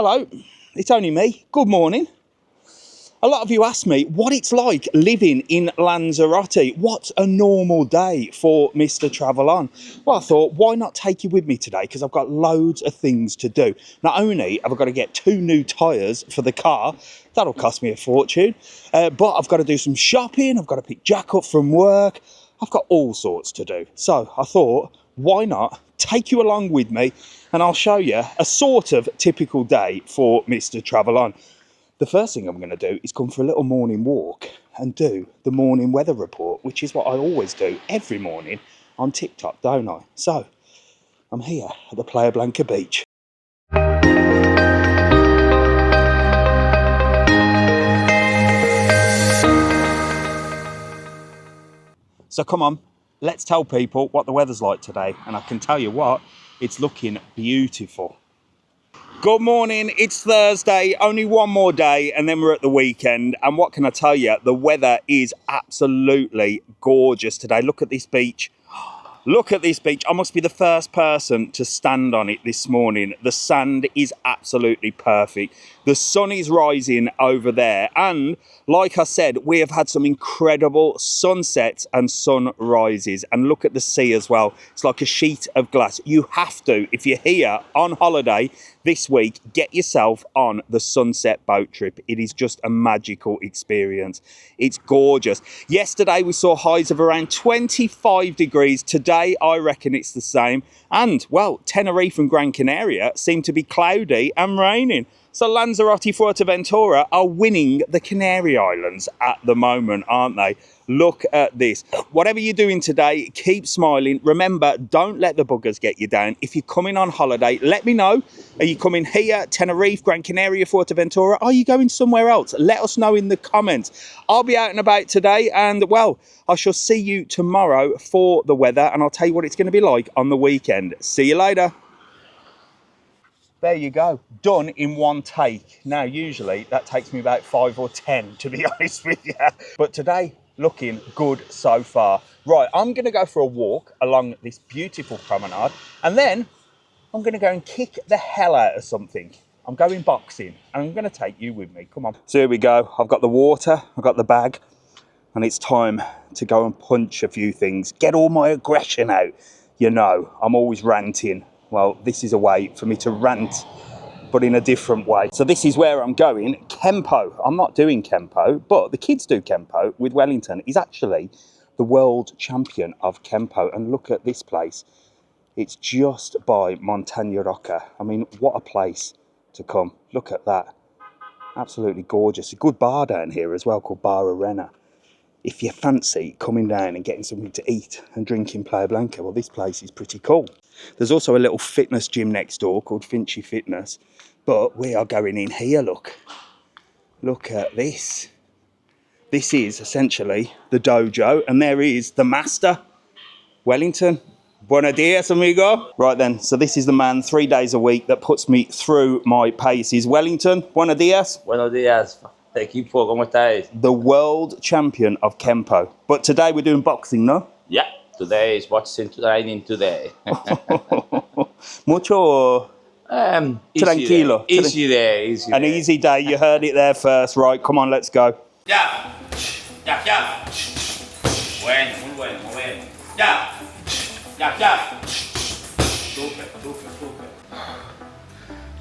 Hello, it's only me. Good morning. A lot of you ask me what it's like living in Lanzarote. What's a normal day for Mr TravelOn? Well, I thought, why not take you with me today? Because I've got loads of things to do. Not only have I got to get 2 new tyres for the car, that'll cost me a fortune, but I've got to do some shopping, I've got to pick Jack up from work. I've got all sorts to do. So I thought, why not take you along with me and I'll show you a sort of typical day for Mr TravelOn. The first thing I'm going to do is come for a little morning walk and do the morning weather report, which is what I always do every morning on TikTok, don't I? So, I'm here at the Playa Blanca beach. So come on, let's tell people what the weather's like today. And I can tell you what, it's looking beautiful. Good morning, it's Thursday, only one more day and then we're at the weekend. And what can I tell you? The weather is absolutely gorgeous today. Look at this beach. Look at this beach. I must be the first person to stand on it this morning. The sand is absolutely perfect. The sun is rising over there. And like I said, we have had some incredible sunsets and sunrises. And look at the sea as well. It's like a sheet of glass. You have to, if you're here on holiday this week, get yourself on the sunset boat trip. It is just a magical experience. It's gorgeous. Yesterday we saw highs of around 25 degrees. Today I reckon it's the same. And well, Tenerife and Gran Canaria seem to be cloudy and raining. So Lanzarote, Fuerteventura are winning the Canary Islands at the moment, aren't they? Look at this. Whatever you're doing today, keep smiling. Remember, don't let the buggers get you down. If you're coming on holiday, let me know. Are you coming here, Tenerife, Gran Canaria, Fuerteventura? Are you going somewhere else? Let us know in the comments. I'll be out and about today and, well, I shall see you tomorrow for the weather and I'll tell you what it's going to be like on the weekend. See you later. There you go, done in one take. Now, usually that takes me about 5 or 10, to be honest with you. But today, looking good so far. Right, I'm gonna go for a walk along this beautiful promenade, and then I'm gonna go and kick the hell out of something. I'm going boxing, and I'm gonna take you with me, come on. So here we go, I've got the water, I've got the bag, and it's time to go and punch a few things. Get all my aggression out. You know, I'm always ranting. Well, this is a way for me to rant, but in a different way. So this is where I'm going, Kempo. I'm not doing Kempo, but the kids do Kempo with Wellington. He's actually the world champion of Kempo. And look at this place. It's just by Montaña Roca. I mean, what a place to come. Look at that. Absolutely gorgeous. A good bar down here as well called Bar Arena. If you fancy coming down and getting something to eat and drink in Playa Blanca, well, this place is pretty cool. There's also a little fitness gym next door called Finchy Fitness, but we are going in here, look. Look at this. This is essentially the dojo, and there is the master, Wellington. Buenos dias, amigo. Right then, so this is the man 3 days a week that puts me through my paces. Wellington, buenos dias. Buenos dias. Equipo, ¿cómo estáis? The world champion of Kempo. But today we're doing boxing, no? Yeah, today is boxing training today. Mucho tranquilo. Easy day. An easy day, you heard it there first. Right, come on, let's go. Ya, ya, ya. Bueno, muy bueno, muy bueno. Ya, ya, ya. Super, super, super.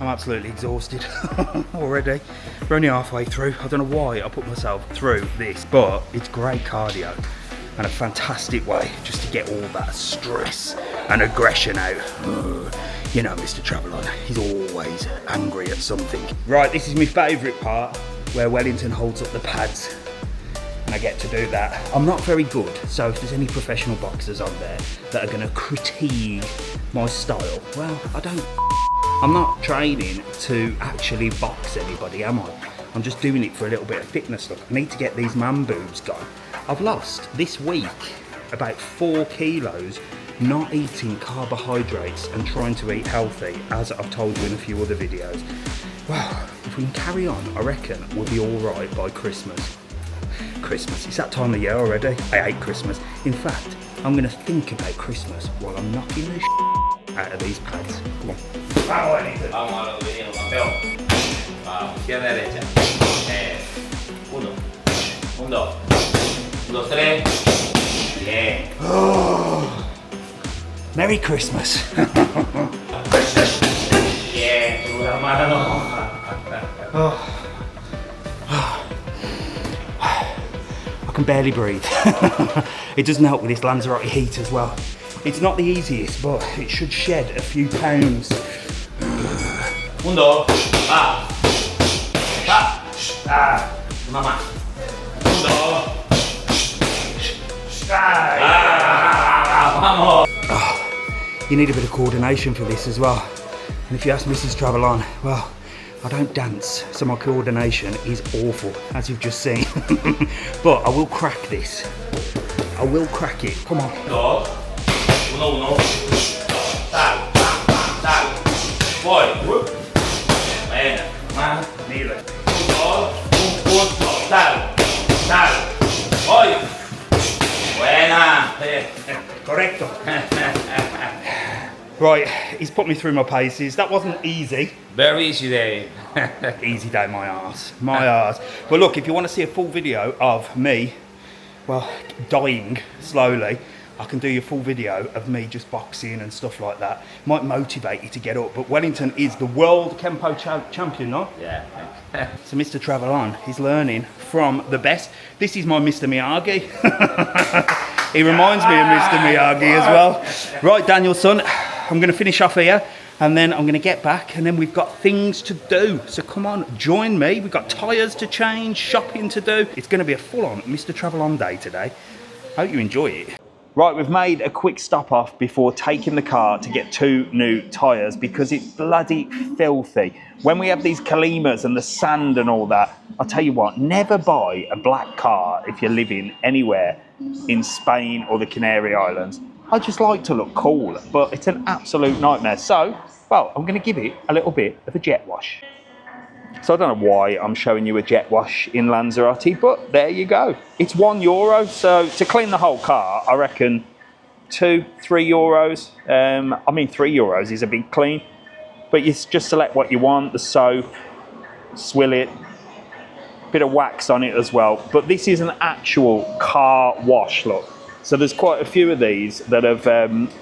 I'm absolutely exhausted already. We're only halfway through. I don't know why I put myself through this, but it's great cardio and a fantastic way just to get all that stress and aggression out. You know Mr TravelOn, he's always angry at something. Right, this is my favourite part, where Wellington holds up the pads and I get to do that. I'm not very good, so if there's any professional boxers on there that are gonna critique my style, well, I'm not training to actually box anybody, am I? I'm just doing it for a little bit of fitness. Look, I need to get these man boobs gone. I've lost this week about 4 kilos not eating carbohydrates and trying to eat healthy, as I've told you in a few other videos. Well, if we can carry on, I reckon we'll be all right by Christmas. Christmas, it's that time of year already. I hate Christmas. In fact, I'm gonna think about Christmas while I'm knocking the out of these pads. Come on. Vamos, Wellington. Vamos a lo que viene, campeón. Pierna derecha. 1, 1, 2, 1, 2, 3. Bien. Merry Christmas. Bien, tu la mano. I can barely breathe. It doesn't help with this Lanzarote heat as well. It's not the easiest, but it should shed a few pounds. 1, 2, va. Va. Mamma. 1, 2. Vamos. You need a bit of coordination for this as well. And if you ask Mrs TravelON, well, I don't dance, so my coordination is awful, as you've just seen. But I will crack this. I will crack it. Come on. 2, 1, 1. Sal, sal. Poi. Bene. Ma. Nearly. 1, 2, 1, sal, sal. Poi. Buena. Correcto. Right, he's put me through my paces. That wasn't easy. Very easy day. Easy day, my arse. My arse. But look, if you want to see a full video of me, well, dying slowly, I can do your full video of me just boxing and stuff like that. Might motivate you to get up. But Wellington is the world Kempo champion, no? Yeah. So Mr TravelON, he's learning from the best. This is my Mr Miyagi. He reminds me of Mr Miyagi as well. Right, Daniel, son, I'm going to finish off here and then I'm going to get back and then we've got things to do. So come on, join me. We've got tyres to change, shopping to do. It's going to be a full-on Mr TravelON day today. Hope you enjoy it. Right, we've made a quick stop off before taking the car to get 2 new tyres because it's bloody filthy. When we have these Kalimas and the sand and all that, I'll tell you what, never buy a black car if you're living anywhere in Spain or the Canary Islands. I just like to look cool, but it's an absolute nightmare. So, well, I'm going to give it a little bit of a jet wash. So I don't know why I'm showing you a jet wash in Lanzarote, but there you go. It's €1. So to clean the whole car, I reckon 2, 3 euros. I mean, €3 is a big clean, but you just select what you want, the soap, swill it, bit of wax on it as well. But this is an actual car wash, look. So there's quite a few of these that have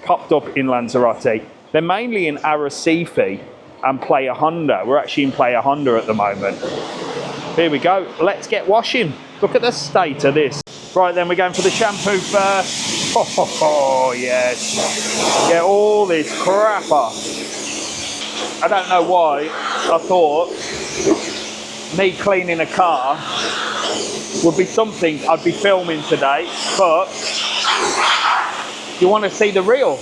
popped up in Lanzarote. They're mainly in Arrecife and Playa Blanca. We're actually in Playa Blanca at the moment. Here we go, let's get washing. Look at the state of this. Right then, we're going for the shampoo first. Oh yes, get all this crap off. I don't know why I thought me cleaning a car would be something I'd be filming today, but you want to see the real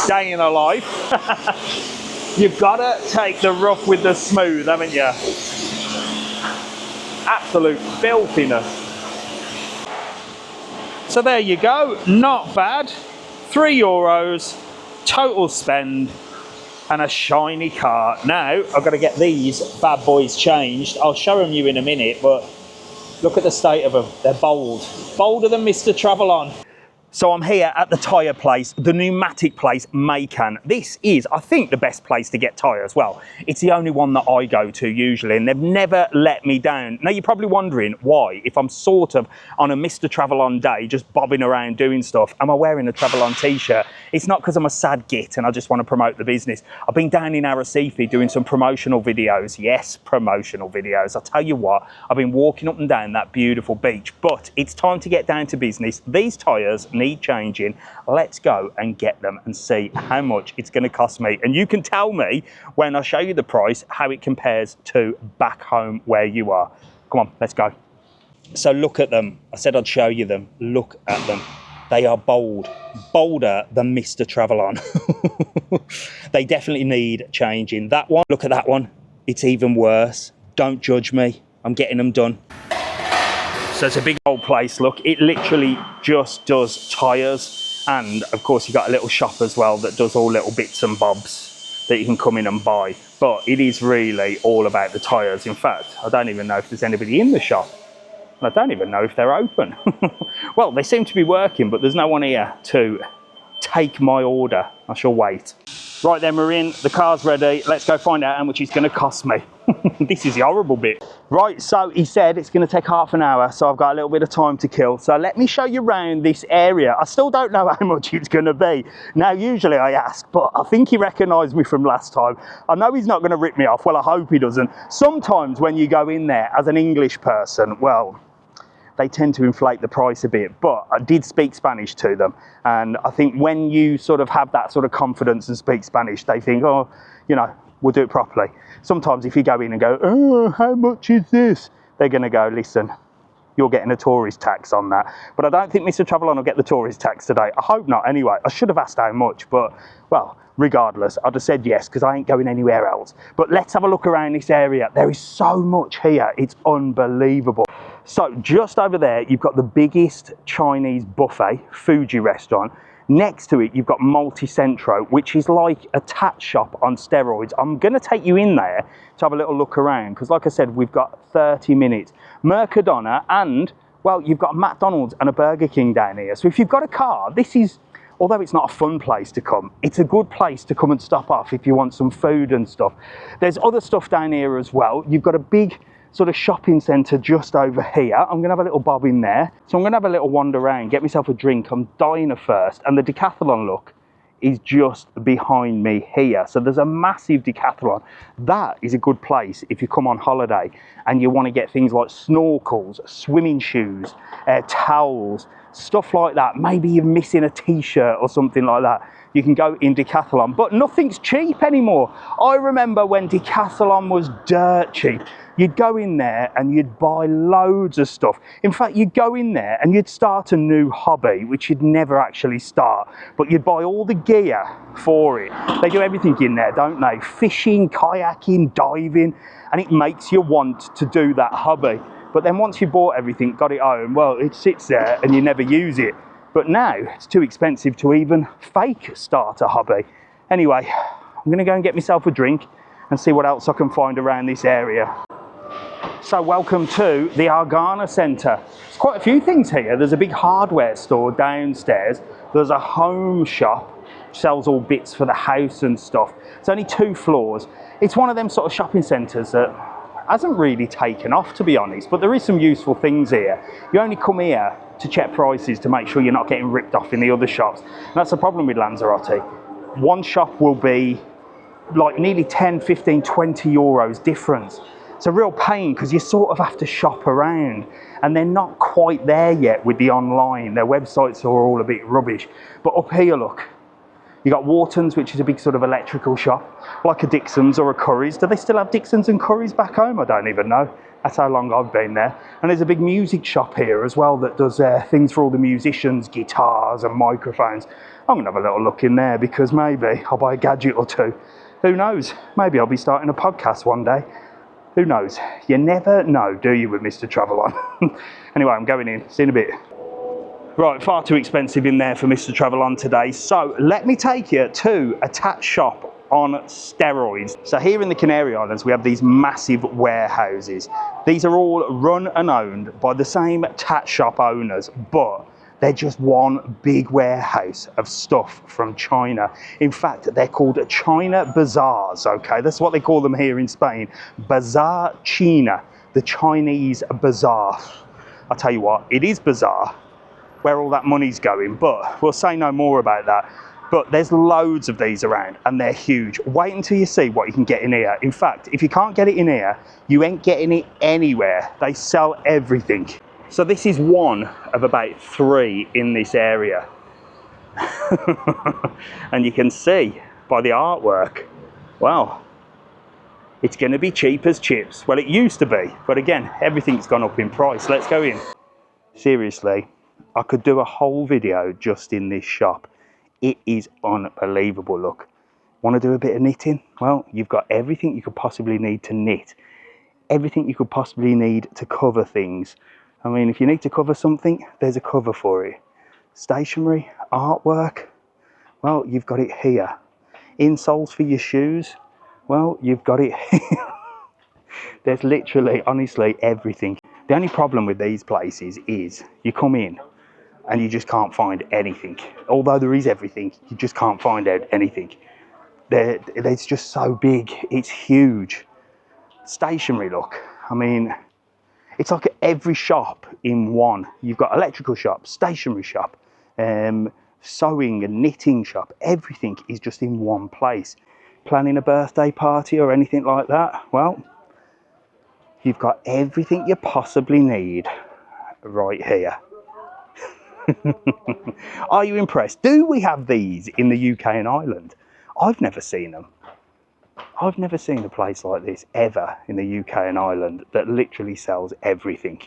day in a life. You've got to take the rough with the smooth, haven't you? Absolute filthiness. So there you go, not bad. €3, total spend, and a shiny car. Now, I've got to get these bad boys changed. I'll show them you in a minute, but look at the state of them. They're bold. Bolder than Mr TravelON. So I'm here at the tyre place, the pneumatic place, Macan. This is, I think, the best place to get tyres. Well, it's the only one that I go to usually, and they've never let me down. Now, you're probably wondering why, if I'm sort of on a Mr TravelON day, just bobbing around doing stuff, am I wearing a TravelON t-shirt? It's not because I'm a sad git and I just want to promote the business. I've been down in Arrecife doing some promotional videos. Yes, promotional videos. I'll tell you what, I've been walking up and down that beautiful beach, but it's time to get down to business. These tyres need changing. Let's go and get them and see how much it's going to cost me. And you can tell me when I show you the price how it compares to back home where you are. Come on, let's go. So look at them. I said I'd show you them. Look at them. They are bold, bolder than Mr TravelON. They definitely need changing. That one, look at that one. It's even worse. Don't judge me. I'm getting them done. So it's a big old place, look. It literally just does tyres. And of course, you've got a little shop as well that does all little bits and bobs that you can come in and buy. But it is really all about the tyres. In fact, I don't even know if there's anybody in the shop. I don't even know if they're open. Well, they seem to be working, but there's no one here to take my order. I shall wait. Right then, we're in, the car's ready. Let's go find out how much it's gonna cost me. This is the horrible bit. Right, so he said it's gonna take half an hour, so I've got a little bit of time to kill. So let me show you around this area. I still don't know how much it's gonna be. Now, usually I ask, but I think he recognised me from last time. I know he's not gonna rip me off. Well, I hope he doesn't. Sometimes when you go in there as an English person, well, they tend to inflate the price a bit, but I did speak Spanish to them. And I think when you sort of have that sort of confidence and speak Spanish, they think, oh, you know, we'll do it properly. Sometimes if you go in and go, oh, how much is this? They're gonna go, listen, you're getting a tourist tax on that. But I don't think Mr TravelON will get the tourist tax today. I hope not anyway. I should have asked how much, but well, regardless, I'd have said yes because I ain't going anywhere else. But let's have a look around this area. There is so much here, it's unbelievable. So just over there, you've got the biggest Chinese buffet, Fuji restaurant. Next to it, you've got Multicentro, which is like a tat shop on steroids. I'm gonna take you in there to have a little look around, because like I said, we've got 30 minutes. Mercadona and, well, you've got McDonald's and a Burger King down here. So if you've got a car, this is, although it's not a fun place to come, it's a good place to come and stop off if you want some food and stuff. There's other stuff down here as well. You've got a big sort of shopping centre just over here. I'm gonna have a little bob in there. So I'm gonna have a little wander around, get myself a drink. I'm dying of thirst. And the Decathlon, look, is just behind me here. So there's a massive Decathlon. That is a good place if you come on holiday and you want to get things like snorkels, swimming shoes, towels, stuff like that. Maybe you're missing a t-shirt or something like that. You can go in Decathlon, but nothing's cheap anymore. I remember when Decathlon was dirt cheap. You'd go in there and you'd buy loads of stuff. In fact, you'd go in there and you'd start a new hobby, which you'd never actually start, but you'd buy all the gear for it. They do everything in there, don't they? Fishing, kayaking, diving, and it makes you want to do that hobby. But then once you bought everything, got it home, well, it sits there and you never use it. But now it's too expensive to even fake start a hobby. Anyway, I'm gonna go and get myself a drink and see what else I can find around this area. So welcome to the Argana Centre. There's quite a few things here. There's a big hardware store downstairs. There's a home shop, which sells all bits for the house and stuff. It's only 2 floors. It's one of them sort of shopping centres that hasn't really taken off, to be honest, but there is some useful things here. You only come here to check prices to make sure you're not getting ripped off in the other shops. And that's the problem with Lanzarote. One shop will be like nearly 10, 15, 20 euros difference. It's a real pain because you sort of have to shop around, and they're not quite there yet with the online. Their websites are all a bit rubbish. But up here, look, you got Wharton's, which is a big sort of electrical shop, like a Dixon's or a Curry's. Do they still have Dixon's and Curry's back home? I don't even know. That's how long I've been there. And there's a big music shop here as well that does things for all the musicians, guitars and microphones. I'm gonna have a little look in there because maybe I'll buy a gadget or two. Who knows? Maybe I'll be starting a podcast one day. Who knows? You never know, do you, with Mr TravelON? Anyway, I'm going in. See you in a bit. Right, far too expensive in there for Mr TravelON today. So let me take you to a tat shop on steroids. So here in the Canary Islands, we have these massive warehouses. These are all run and owned by the same tat shop owners, but they're just one big warehouse of stuff from China. In fact, they're called China Bazaars, okay? That's what they call them here in Spain. Bazaar China, the Chinese bazaar. I'll tell you what, it is bizarre where all that money's going, but we'll say no more about that. But there's loads of these around and they're huge. Wait until you see what you can get in here. In fact, if you can't get it in here, you ain't getting it anywhere. They sell everything. So this is one of about 3 in this area. And you can see by the artwork, well, it's going to be cheap as chips. Well, it used to be, but again, everything's gone up in price. Let's go in. Seriously, I could do a whole video just in this shop. It is unbelievable. Look, want to do a bit of knitting? Well, you've got everything you could possibly need to knit. Everything you could possibly need to cover things. I mean, if you need to cover something, there's a cover for it. Stationery, artwork, well, you've got it here. Insoles for your shoes, well, you've got it here. There's literally, honestly, everything. The only problem with these places is you come in and you just can't find anything. Although there is everything, you just can't find anything. it's just so big. It's huge. Stationery, look. I mean, it's like every shop in one. You've got electrical shop, stationery shop, sewing and knitting shop. Everything is just in one place. Planning a birthday party or anything like that, well, you've got everything you possibly need right here. Are you impressed? Do we have these in the UK and Ireland? I've never seen them. I've never seen a place like this ever in the UK and Ireland that literally sells everything.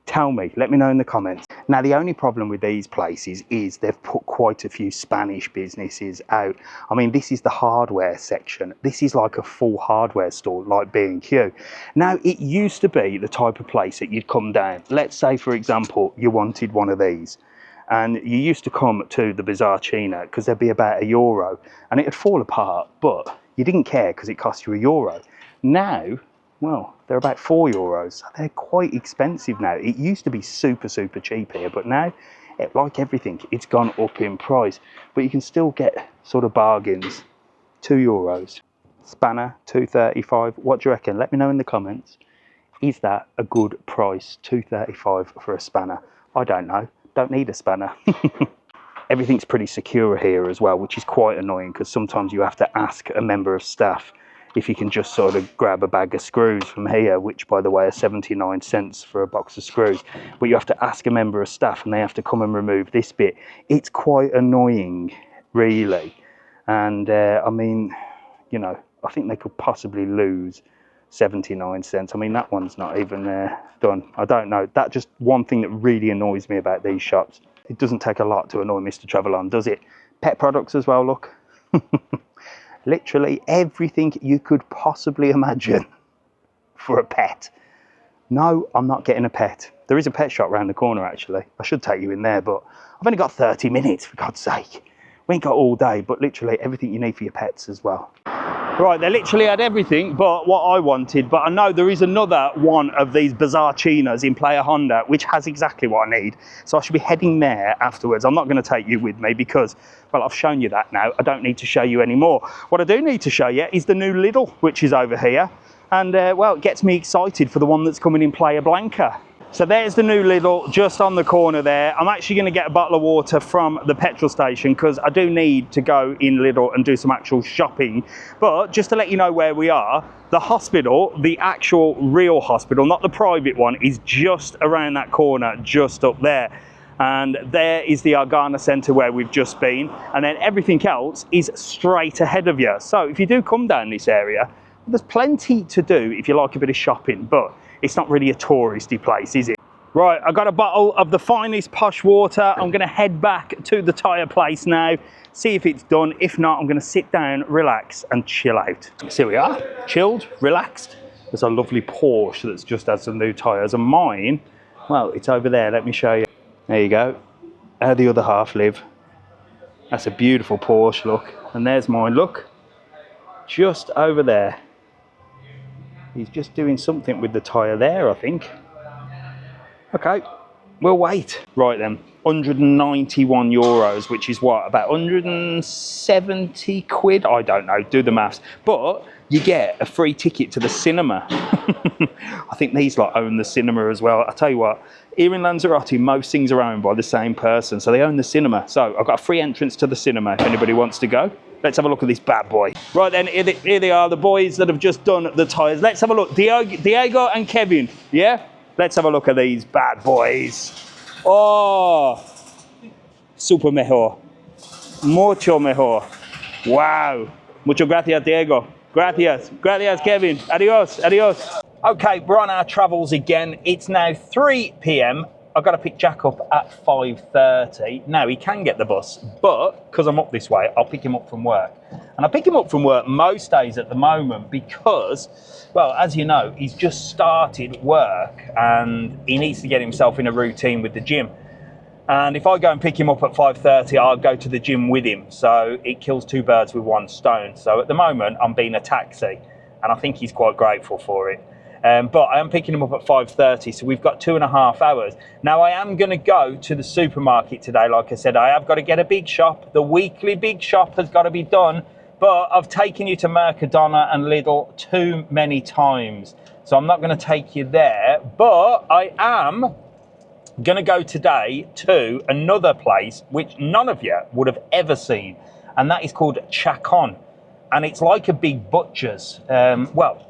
Tell me, let me know in the comments. Now, the only problem with these places is they've put quite a few Spanish businesses out. I mean, this is the hardware section. This is like a full hardware store, like B&Q. Now, it used to be the type of place that you'd come down. Let's say, for example, you wanted one of these. And you used to come to the Bizarre China because there'd be about €1 and it'd fall apart, but you didn't care because it cost you €1. Now, well, they're about €4. They're quite expensive now. It used to be super, super cheap here, but now, like everything, it's gone up in price. But you can still get sort of bargains. €2. Spanner, $2.35. What do you reckon? Let me know in the comments. Is that a good price? $2.35 for a spanner? I don't know. Don't need a spanner. Everything's pretty secure here as well, which is quite annoying because sometimes you have to ask a member of staff if you can just sort of grab a bag of screws from here, which by the way are 79 cents for a box of screws, but you have to ask a member of staff and they have to come and remove this bit. It's quite annoying, really. And I mean, you know, I think they could possibly lose 79 cents. I mean, that one's not even done. I don't know. That's just one thing that really annoys me about these shops. It doesn't take a lot to annoy Mr TravelON, does it? Pet products as well, look. Literally everything you could possibly imagine for a pet. No, I'm not getting a pet. There is a pet shop around the corner, actually. I should take you in there, but I've only got 30 minutes, for God's sake. We ain't got all day, but literally everything you need for your pets as well. Right, they literally had everything but what I wanted, but I know there is another one of these Bizarre Chinas in Playa Honda, which has exactly what I need. So I should be heading there afterwards. I'm not going to take you with me because, well, I've shown you that now. I don't need to show you anymore. What I do need to show you is the new Lidl, which is over here. And, well, it gets me excited for the one that's coming in Playa Blanca. So there's the new Lidl just on the corner there. I'm actually going to get a bottle of water from the petrol station because I do need to go in Lidl and do some actual shopping. But just to let you know where we are, the hospital, the actual real hospital, not the private one, is just around that corner, just up there. And there is the Argana Centre where we've just been. And then everything else is straight ahead of you. So if you do come down this area, there's plenty to do if you like a bit of shopping, but it's not really a touristy place, is it? Right, I got a bottle of the finest posh water. I'm going to head back to the tyre place now, see if it's done. If not, I'm going to sit down, relax and chill out. So here we are, chilled, relaxed. There's a lovely Porsche that's just had some new tyres, and mine, well, it's over there. Let me show you. There you go. How the other half live. That's a beautiful Porsche, look. And there's mine, look. Just over there. He's just doing something with the tyre there, I think. Okay, we'll wait. Right then, €191, which is what, about 170 quid? I don't know, do the maths. But you get a free ticket to the cinema. I think these lot own the cinema as well. I tell you what, here in Lanzarote, most things are owned by the same person, so they own the cinema. So I've got a free entrance to the cinema if anybody wants to go. Let's have a look at this bad boy. Right then, here they are, the boys that have just done the tyres. Let's have a look. Diego and Kevin, yeah? Let's have a look at these bad boys. Oh, super mejor. Mucho mejor. Wow. Mucho gracias, Diego. Gracias. Gracias, Kevin. Adios. Adios. Okay, we're on our travels again. It's now 3 p.m. I've got to pick Jack up at 5:30. Now, he can get the bus, but because I'm up this way, I'll pick him up from work. And I pick him up from work most days at the moment because, well, as you know, he's just started work and he needs to get himself in a routine with the gym. And if I go and pick him up at 5:30, I'll go to the gym with him. So it kills two birds with one stone. So at the moment, I'm being a taxi, and I think he's quite grateful for it. But I am picking him up at 5:30, so we've got 2.5 hours. Now, I am going to go to the supermarket today. Like I said, I have got to get a big shop. The weekly big shop has got to be done But I've taken you to Mercadona and Lidl too many times, so I'm not going to take you there. But I am going to go today to another place which none of you would have ever seen, and that is called Chacon. And it's like a big butcher's. Well,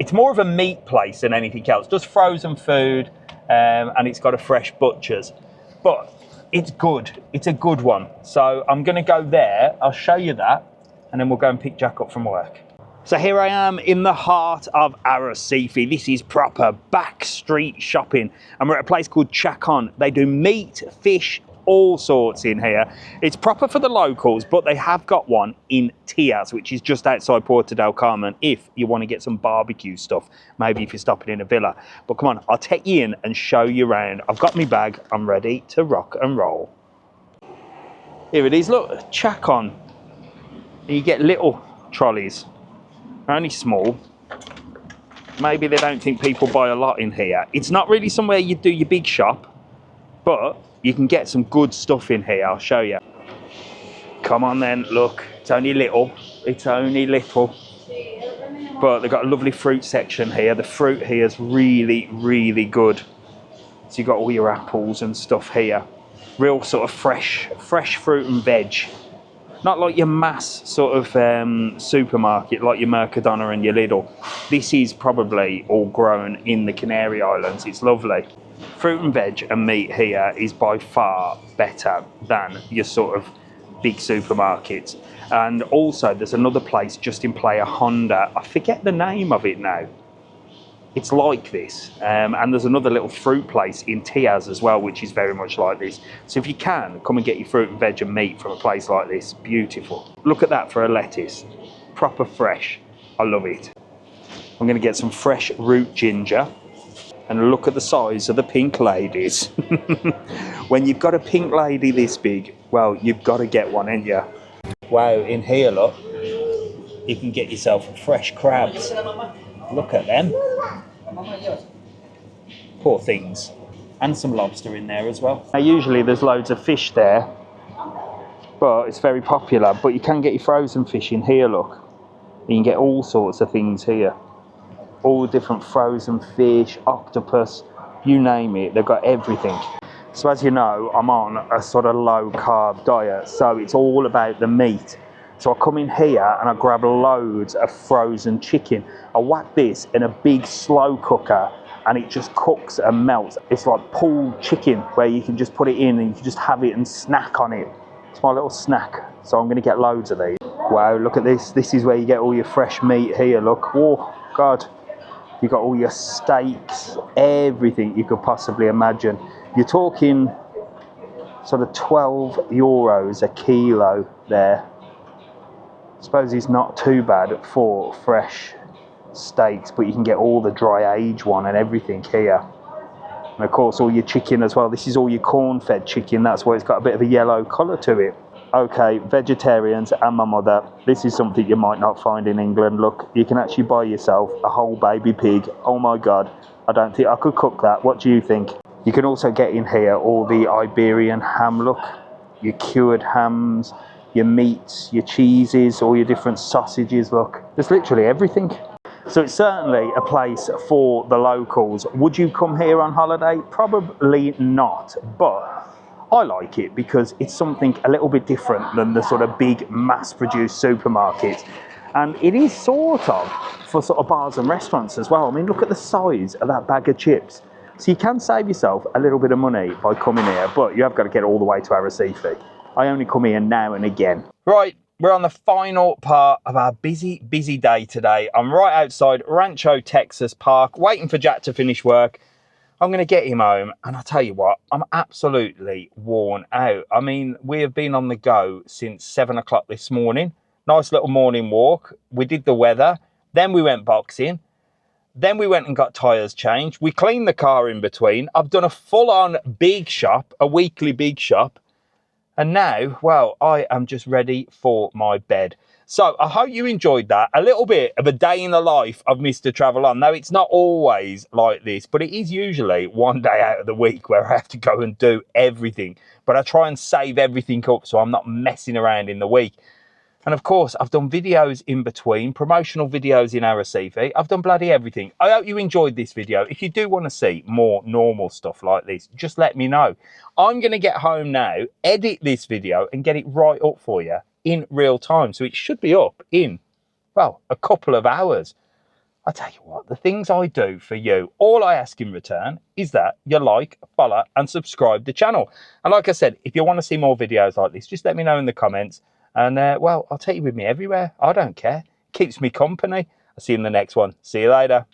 it's more of a meat place than anything else. Just frozen food, and it's got a fresh butcher's. But it's good. It's a good one. So I'm going to go there. I'll show you that, and then we'll go and pick Jack up from work. So here I am in the heart of Arrecife. This is proper back street shopping, and we're at a place called Chacon. They do meat, fish, all sorts in here. It's proper for the locals, but they have got one in Tyre, which is just outside Porto del Carmen, if you want to get some barbecue stuff, maybe if you're stopping in a villa. But come on, I'll take you in and show you around. I've got my bag, I'm ready to rock and roll. Here it is, look, Chacon. You get little trolleys. Only small. Maybe they don't think people buy a lot in here. It's not really somewhere you do your big shop, but you can get some good stuff in here. I'll show you. Come on then, look. It's only little. It's only little. But they've got a lovely fruit section here. The fruit here is really, really good. So you've got all your apples and stuff here. Real sort of fresh fruit and veg. Not like your mass sort of supermarket, like your Mercadona and your Lidl. This is probably all grown in the Canary Islands. It's lovely. Fruit and veg and meat here is by far better than your sort of big supermarkets. And also there's another place just in Playa Honda. I forget the name of it now. It's like this. And there's another little fruit place in Tyre as well, which is very much like this. So if you can, come and get your fruit and veg and meat from a place like this. Beautiful. Look at that for a lettuce. Proper fresh. I love it. I'm going to get some fresh root ginger. And look at the size of the pink ladies. When you've got a pink lady this big, well, you've got to get one, ain't you? Wow, in here, look. You can get yourself fresh crabs. Look at them. Poor things. And some lobster in there as well. Now, usually there's loads of fish there, but it's very popular. But you can get your frozen fish in here, look. You can get all sorts of things here. All different frozen fish, octopus, you name it, they've got everything. So as you know, I'm on a sort of low carb diet, so it's all about the meat. So I come in here and I grab loads of frozen chicken. I whack this in a big slow cooker and it just cooks and melts. It's like pulled chicken where you can just put it in and you can just have it and snack on it. It's my little snack, so I'm going to get loads of these. Wow, look at this. This is where you get all your fresh meat here, look. Oh, God. You've got all your steaks, everything you could possibly imagine. You're talking sort of 12 euros a kilo there. I suppose it's not too bad for fresh steaks, but you can get all the dry age one and everything here. And of course all your chicken as well. This is all your corn-fed chicken. That's why it's got a bit of a yellow colour to it. Okay, vegetarians and my mother, this is something you might not find in England. Look, you can actually buy yourself a whole baby pig. Oh my God, I don't think I could cook that. What do you think? You can also get in here all the Iberian ham, look. Your cured hams, your meats, your cheeses, all your different sausages, look. There's literally everything. So it's certainly a place for the locals. Would you come here on holiday? Probably not, but I like it because it's something a little bit different than the sort of big mass-produced supermarkets. And it is sort of for sort of bars and restaurants as well. I mean, look at the size of that bag of chips. So you can save yourself a little bit of money by coming here, but you have got to get all the way to Arrecife. I only come here now and again. Right, we're on the final part of our busy day today. I'm right outside Rancho Texas Park, waiting for Jack to finish work. I'm going to get him home, and I'll tell you what, I'm absolutely worn out. I mean, we have been on the go since 7 o'clock this morning. Nice little morning walk. We did the weather. Then we went boxing. Then we went and got tyres changed. We cleaned the car in between. I've done a full-on big shop, a weekly big shop. And now, well, I am just ready for my bed. So I hope you enjoyed that. A little bit of a day in the life of Mr TravelON. Now, it's not always like this, but it is usually one day out of the week where I have to go and do everything. But I try and save everything up so I'm not messing around in the week. And of course, I've done videos in between, promotional videos in Arrecife. I've done bloody everything. I hope you enjoyed this video. If you do want to see more normal stuff like this, just let me know. I'm going to get home now, edit this video and get it right up for you in real time. So it should be up in, well, a couple of hours. I tell you what, the things I do for you, all I ask in return is that you like, follow and subscribe the channel. And like I said, if you want to see more videos like this, just let me know in the comments. And well, I'll take you with me everywhere. I don't care. Keeps me company. I'll see you in the next one. See you later.